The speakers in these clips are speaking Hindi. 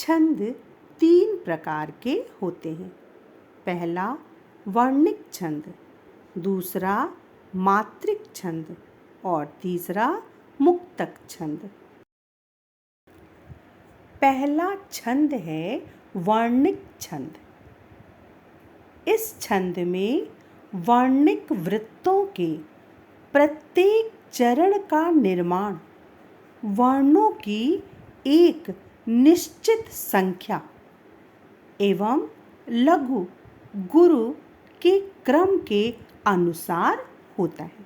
छंद 3 प्रकार के होते हैं। पहला वर्णिक छंद, दूसरा मात्रिक छंद और तीसरा मुक्तक छंद। पहला छंद है वर्णिक छंद। इस छंद में वर्णिक वृत्तों के प्रत्येक चरण का निर्माण वर्णों की एक निश्चित संख्या एवं लघु गुरु के क्रम के अनुसार होता है,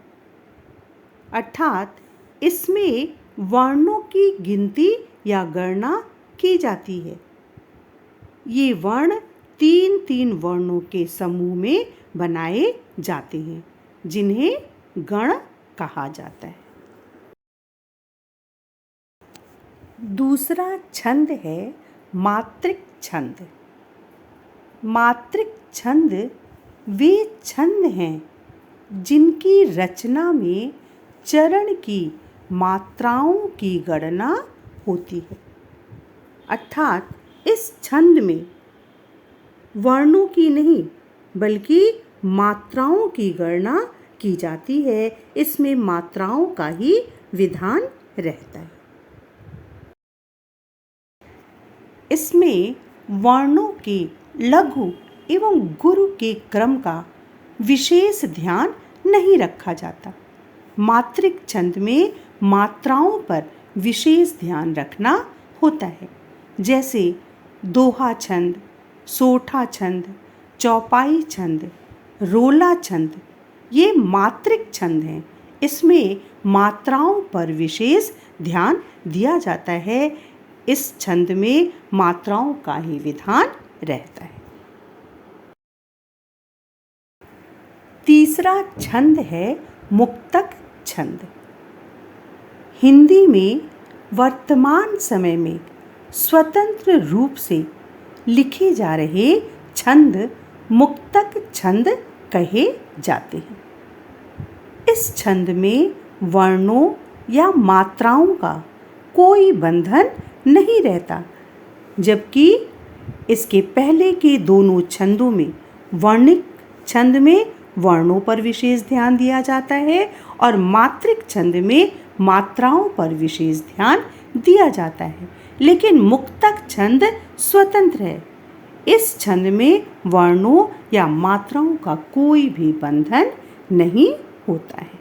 अर्थात इसमें वर्णों की गिनती या गणना की जाती है। ये वर्ण 3-3 वर्णों के समूह में बनाए जाते हैं, जिन्हें गण कहा जाता है। दूसरा छंद है मात्रिक छंद। मात्रिक छंद वे छंद हैं जिनकी रचना में चरण की मात्राओं की गणना होती है, अर्थात इस छंद में वर्णों की नहीं बल्कि मात्राओं की गणना की जाती है। इसमें मात्राओं का ही विधान रहता है। इसमें वर्णों के लघु एवं गुरु के क्रम का विशेष ध्यान नहीं रखा जाता। मात्रिक छंद में मात्राओं पर विशेष ध्यान रखना होता है, जैसे दोहा छंद, सोठा छंद, चौपाई छंद, रोला छंद। ये मात्रिक छंद हैं। इसमें मात्राओं पर विशेष ध्यान दिया जाता है। इस छंद में मात्राओं का ही विधान रहता है। तीसरा छंद है मुक्तक छंद। हिंदी में वर्तमान समय में स्वतंत्र रूप से लिखे जा रहे छंद मुक्तक छंद कहे जाते हैं। इस छंद में वर्णों या मात्राओं का कोई बंधन नहीं रहता, जबकि इसके पहले के दोनों छंदों में वर्णिक छंद में वर्णों पर विशेष ध्यान दिया जाता है और मात्रिक छंद में मात्राओं पर विशेष ध्यान दिया जाता है, लेकिन मुक्तक छंद स्वतंत्र है। इस छंद में वर्णों या मात्राओं का कोई भी बंधन नहीं होता है।